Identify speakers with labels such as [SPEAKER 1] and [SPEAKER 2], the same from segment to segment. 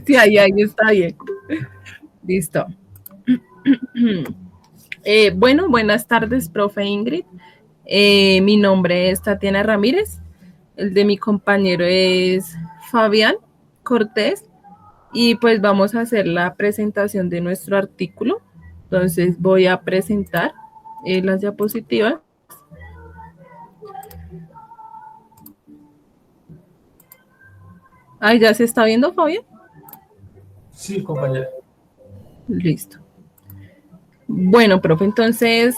[SPEAKER 1] Sí, ahí está bien. Listo. Bueno, buenas tardes, profe Ingrid. Mi nombre es Tatiana Ramírez. El de mi compañero es Fabián Cortés. Y pues vamos a hacer la presentación de nuestro artículo. Entonces voy a presentar las diapositivas. Ahí ya se está viendo, Fabián.
[SPEAKER 2] Sí, compañera.
[SPEAKER 1] Listo. Bueno, profe, entonces,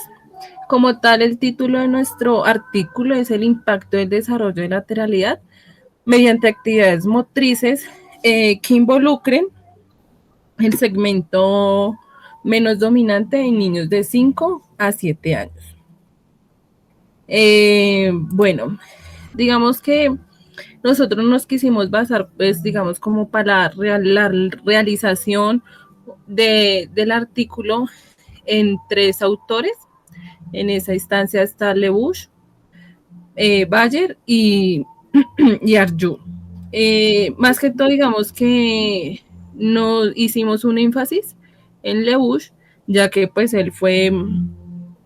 [SPEAKER 1] como tal, el título de nuestro artículo es el impacto del desarrollo de lateralidad mediante actividades motrices que involucren el segmento menos dominante en niños de 5 a 7 años. Bueno, digamos que nosotros nos quisimos basar, pues, digamos, como para la realización del artículo en 3 autores. En esa instancia está Lebush, Bayer y Arjun. Más que todo, digamos que no hicimos un énfasis en Lebush, ya que pues él fue,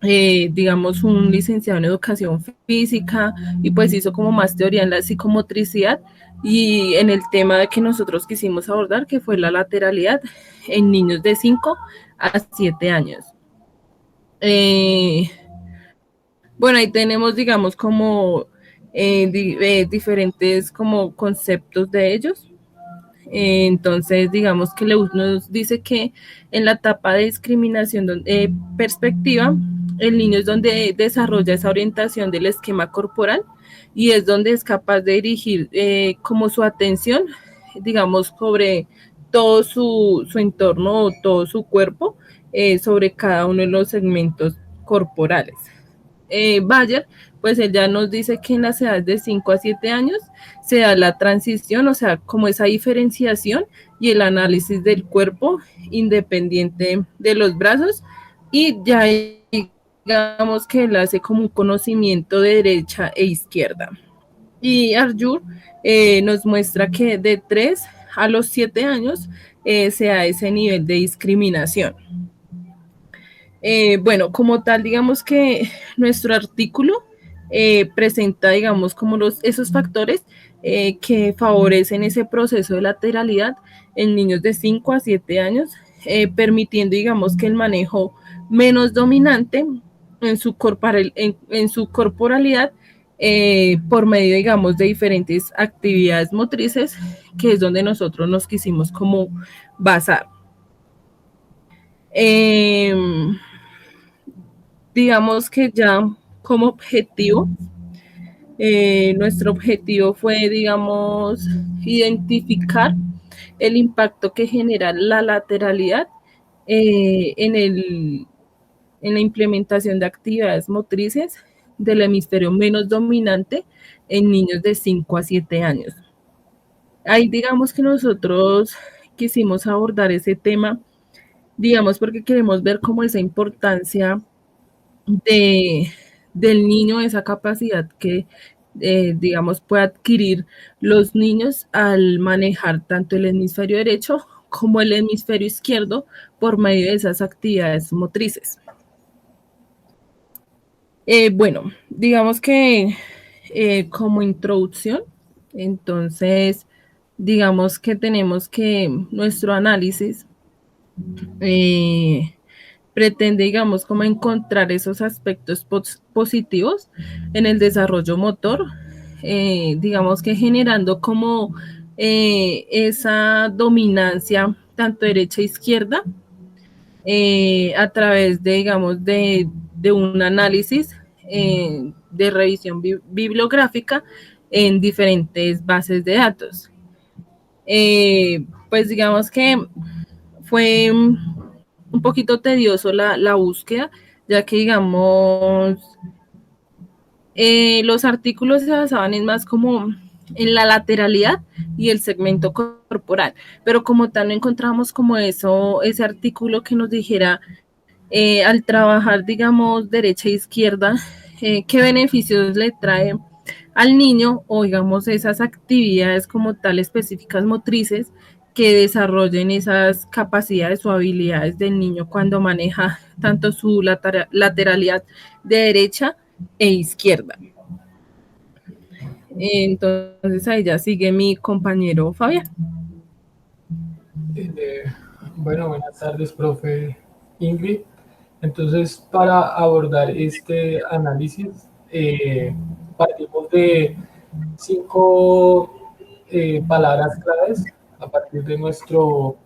[SPEAKER 1] digamos, un licenciado en educación física y pues hizo como más teoría en la psicomotricidad y en el tema de que nosotros quisimos abordar, que fue la lateralidad en niños de 5 a 7 años. Bueno, ahí tenemos, digamos, como diferentes como conceptos de ellos. Entonces, digamos que Leuss nos dice que en la etapa de discriminación perspectiva, el niño es donde desarrolla esa orientación del esquema corporal y es donde es capaz de dirigir como su atención, digamos, sobre todo su entorno o todo su cuerpo, sobre cada uno de los segmentos corporales. Bayer, pues él ya nos dice que en las edades de 5 a 7 años se da la transición, o sea, como esa diferenciación y el análisis del cuerpo independiente de los brazos y ya digamos que él hace como un conocimiento de derecha e izquierda. Y Arjur nos muestra que de 3 a los 7 años se da ese nivel de discriminación. Bueno, como tal, digamos que nuestro artículo presenta, digamos, como esos factores que favorecen ese proceso de lateralidad en niños de 5 a 7 años, permitiendo, digamos, que el manejo menos dominante en su corporalidad por medio, digamos, de diferentes actividades motrices, que es donde nosotros nos quisimos como basar. Eh, digamos que ya como objetivo, nuestro objetivo fue, digamos, identificar el impacto que genera la lateralidad eh, en, el, en la implementación de actividades motrices del hemisferio menos dominante en niños de 5 a 7 años. Ahí digamos que nosotros quisimos abordar ese tema, digamos, porque queremos ver cómo esa importancia de, del niño, esa capacidad que, digamos, puede adquirir los niños al manejar tanto el hemisferio derecho como el hemisferio izquierdo por medio de esas actividades motrices. Bueno, digamos que como introducción, entonces, digamos que tenemos que nuestro análisis eh, pretende, digamos, como encontrar esos aspectos positivos en el desarrollo motor, digamos que generando como esa dominancia tanto derecha e izquierda a través de, digamos, de un análisis de revisión bibliográfica en diferentes bases de datos. Pues digamos que fue un poquito tedioso la búsqueda, ya que digamos, los artículos se basaban en más como en la lateralidad y el segmento corporal, pero como tal no encontramos como eso, ese artículo que nos dijera al trabajar, digamos, derecha e izquierda, qué beneficios le trae al niño o digamos esas actividades como tal específicas motrices que desarrollen esas capacidades o habilidades del niño cuando maneja tanto su lateralidad de derecha e izquierda. Entonces ahí ya sigue mi compañero Fabián.
[SPEAKER 2] Eh, bueno, buenas tardes, profe Ingrid. Entonces, para abordar este análisis, partimos de 5 palabras claves a partir de nuestro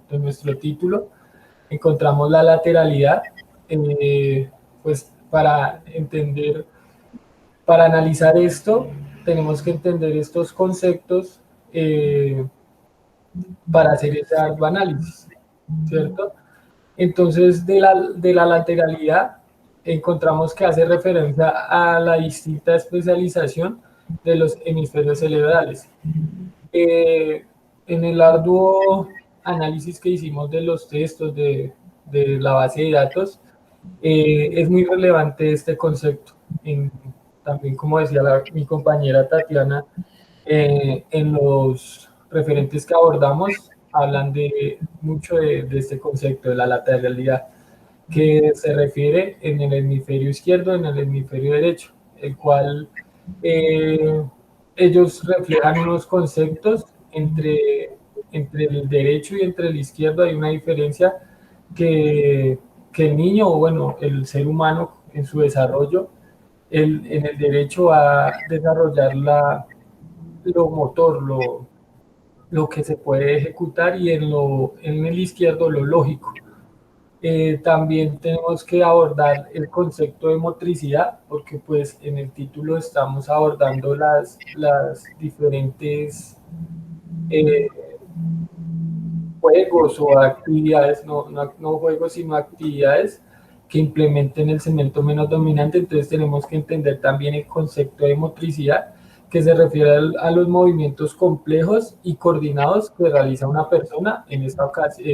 [SPEAKER 2] título. Encontramos la lateralidad, pues para entender, para analizar esto, tenemos que entender estos conceptos para hacer ese análisis, ¿cierto? Entonces, de la lateralidad, encontramos que hace referencia a la distinta especialización de los hemisferios cerebrales. En el arduo análisis que hicimos de los textos de la base de datos, es muy relevante este concepto. También, como decía mi compañera Tatiana, en los referentes que abordamos, hablan mucho de este concepto de la lateralidad, que se refiere en el hemisferio izquierdo, en el hemisferio derecho, el cual eh, ellos reflejan unos conceptos entre el derecho y entre el izquierdo. Hay una diferencia que, que el niño, o bueno, el ser humano en su desarrollo, en el derecho va a desarrollar lo motor, lo que se puede ejecutar, y en el izquierdo lo lógico. También tenemos que abordar el concepto de motricidad, porque pues en el título estamos abordando las diferentes eh, juegos o actividades, no juegos, sino actividades que implementen el segmento menos dominante. Entonces tenemos que entender también el concepto de motricidad, que se refiere a los movimientos complejos y coordinados que realiza una persona, en esta ocasión,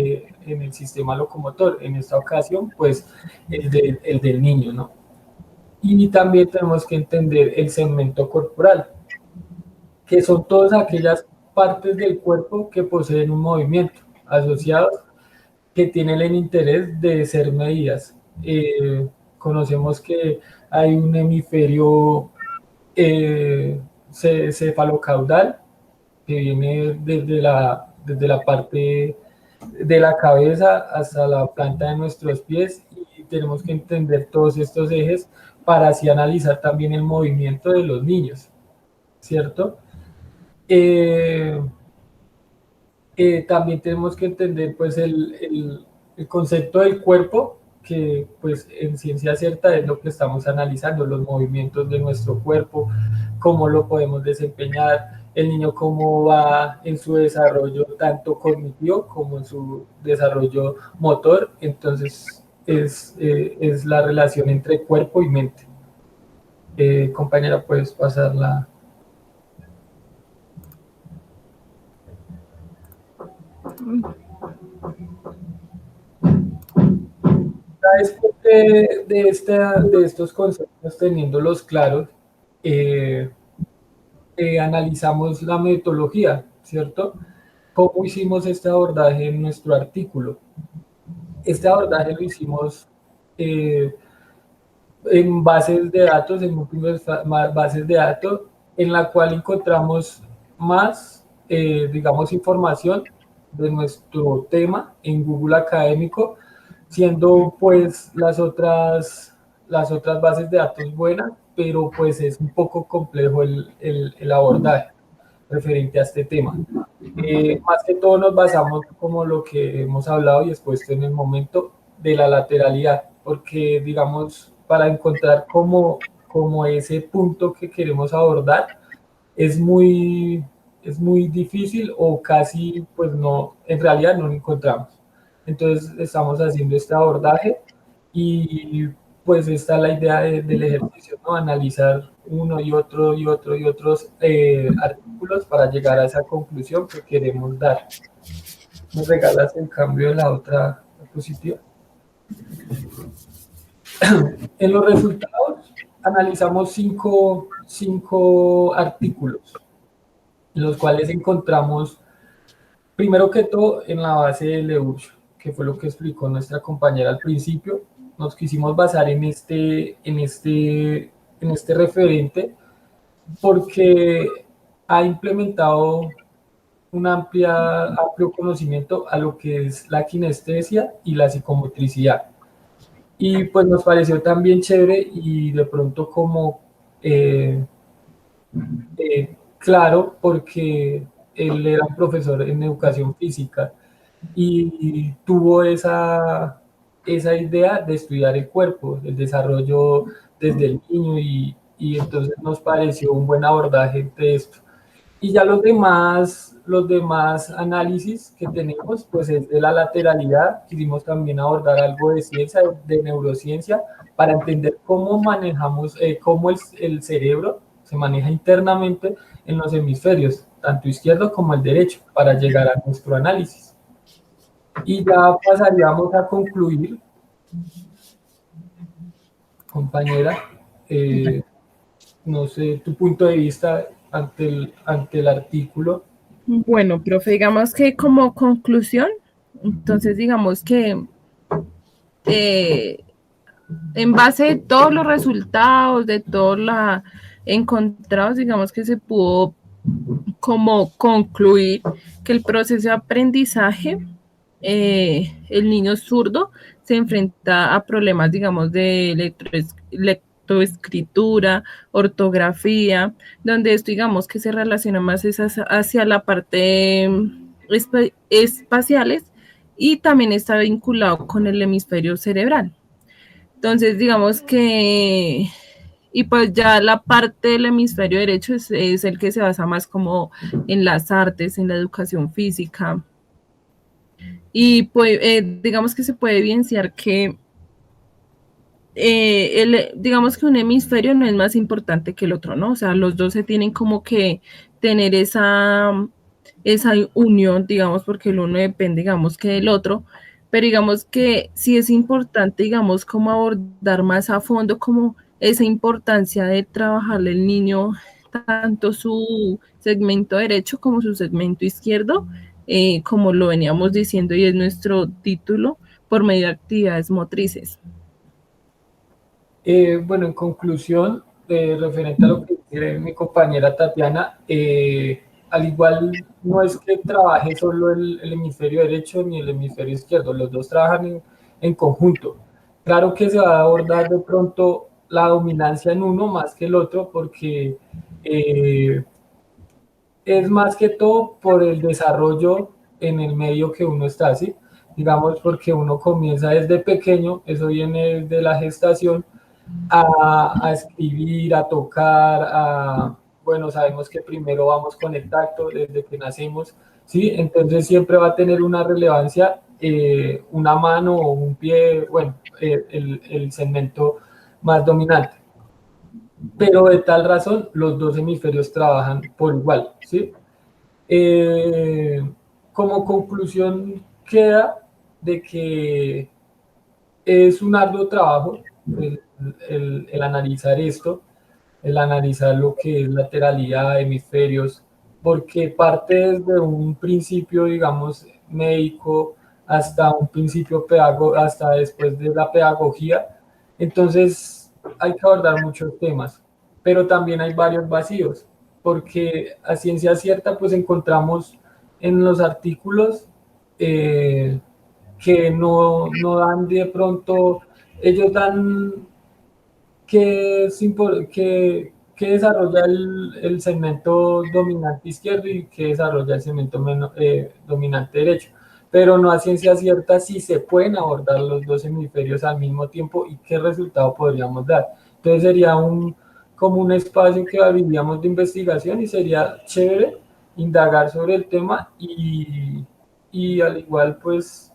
[SPEAKER 2] en el sistema locomotor, en esta ocasión, pues el del niño, ¿no? Y también tenemos que entender el segmento corporal, que son todas aquellas partes del cuerpo que poseen un movimiento asociados, que tienen el interés de ser medidas. Conocemos que hay un hemisferio cefalocaudal, que viene desde la parte de la cabeza hasta la planta de nuestros pies, y tenemos que entender todos estos ejes para así analizar también el movimiento de los niños, ¿cierto? Eh, También tenemos que entender pues el concepto del cuerpo, que pues en ciencia cierta es lo que estamos analizando, los movimientos de nuestro cuerpo, cómo lo podemos desempeñar, el niño cómo va en su desarrollo tanto cognitivo como en su desarrollo motor. Entonces es la relación entre cuerpo y mente. Compañera, puedes pasarla. Después de estos conceptos, teniéndolos claros, eh, analizamos la metodología, ¿cierto? ¿Cómo hicimos este abordaje en nuestro artículo? Este abordaje lo hicimos eh, en bases de datos, en múltiples bases de datos, en la cual encontramos más, digamos, información de nuestro tema en Google Académico, siendo pues las otras bases de datos buenas, pero pues es un poco complejo el abordaje referente a este tema. Más que todo nos basamos, como lo que hemos hablado y expuesto en el momento, de la lateralidad, porque digamos, para encontrar como ese punto que queremos abordar, es es muy difícil, o casi pues no, en realidad no lo encontramos. Entonces estamos haciendo este abordaje, y pues esta es la idea del ejercicio, ¿no? Analizar uno y otro y otro y otros artículos para llegar a esa conclusión que queremos dar. ¿Me regalas el cambio de la otra diapositiva? En los resultados analizamos cinco artículos, en los cuales encontramos, Primero que todo, en la base de Leuch, que fue lo que explicó nuestra compañera al principio, nos quisimos basar en este referente porque ha implementado un amplio conocimiento a lo que es la kinestesia y la psicomotricidad. Y pues nos pareció también chévere y de pronto como eh, claro, porque él era un profesor en educación física y tuvo esa idea de estudiar el cuerpo, el desarrollo desde el niño y entonces nos pareció un buen abordaje de esto. Y ya los demás análisis que tenemos, pues es de la lateralidad. Quisimos también abordar algo de ciencia, de neurociencia, para entender cómo manejamos, cómo el cerebro se maneja internamente en los hemisferios, tanto izquierdo como el derecho, para llegar a nuestro análisis. Y ya pasaríamos a concluir, compañera, no sé, tu punto de vista ante el artículo.
[SPEAKER 1] Bueno, profe, digamos que como conclusión, entonces digamos que en base de todos los resultados, de todos los encontrados, digamos que se pudo como concluir que el proceso de aprendizaje, el niño zurdo se enfrenta a problemas, digamos, de lectoescritura, ortografía, donde esto, digamos, que se relaciona más hacia la parte espaciales y también está vinculado con el hemisferio cerebral. Entonces, digamos que, y pues ya la parte del hemisferio derecho es el que se basa más como en las artes, en la educación física. Y pues, digamos que se puede evidenciar que, digamos que un hemisferio no es más importante que el otro, ¿no? O sea, los dos se tienen como que tener esa unión, digamos, porque el uno depende, digamos, que del otro, pero digamos que sí es importante, digamos, como abordar más a fondo como esa importancia de trabajarle al niño tanto su segmento derecho como su segmento izquierdo, como lo veníamos diciendo y es nuestro título, por medio de actividades motrices.
[SPEAKER 2] Bueno, en conclusión, referente a lo que dice mi compañera Tatiana, al igual no es que trabaje solo el hemisferio derecho ni el hemisferio izquierdo, los dos trabajan en conjunto. Claro que se va a abordar de pronto la dominancia en uno más que el otro porque es más que todo por el desarrollo en el medio que uno está, ¿sí? Digamos, porque uno comienza desde pequeño, eso viene desde la gestación, a escribir, a tocar, bueno, sabemos que primero vamos con el tacto desde que nacemos, ¿sí? Entonces siempre va a tener una relevancia una mano o un pie, bueno, el segmento más dominante. Pero de tal razón, los dos hemisferios trabajan por igual, ¿sí? Eh, Como conclusión queda de que es un arduo trabajo el analizar esto, el analizar lo que es lateralidad, hemisferios, porque parte desde un principio, digamos, médico hasta un principio hasta después de la pedagogía. Entonces hay que abordar muchos temas, pero también hay varios vacíos, porque a ciencia cierta pues encontramos en los artículos que no dan de pronto, ellos dan que desarrolla el segmento dominante izquierdo y que desarrolla el segmento dominante derecho. Pero no a ciencia cierta si se pueden abordar los dos hemisferios al mismo tiempo y qué resultado podríamos dar. Entonces sería como un espacio que abriríamos de investigación y sería chévere indagar sobre el tema y al igual pues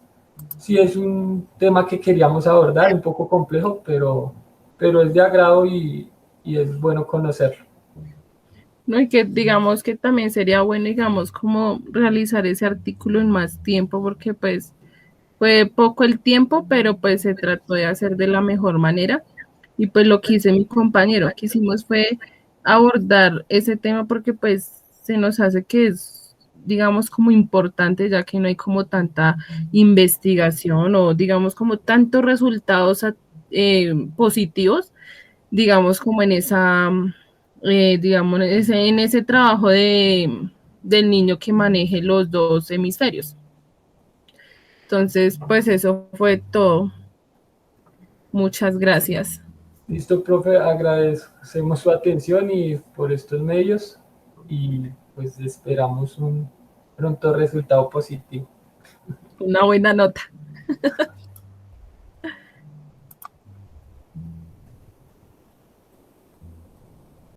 [SPEAKER 2] sí es un tema que queríamos abordar, un poco complejo, pero es de agrado y es bueno conocerlo.
[SPEAKER 1] ¿No? Y que digamos que también sería bueno, digamos, como realizar ese artículo en más tiempo, porque pues fue poco el tiempo, pero pues se trató de hacer de la mejor manera. Y pues lo que hice mi compañero, que hicimos fue abordar ese tema porque pues se nos hace que es digamos, como importante, ya que no hay como tanta investigación o, digamos, como tantos resultados positivos, digamos, como en esa, digamos, en ese trabajo del niño que maneje los dos hemisferios. Entonces, pues eso fue todo. Muchas gracias.
[SPEAKER 2] Listo, profe, agradecemos su atención y por estos medios y pues esperamos un pronto resultado positivo.
[SPEAKER 1] Una buena nota.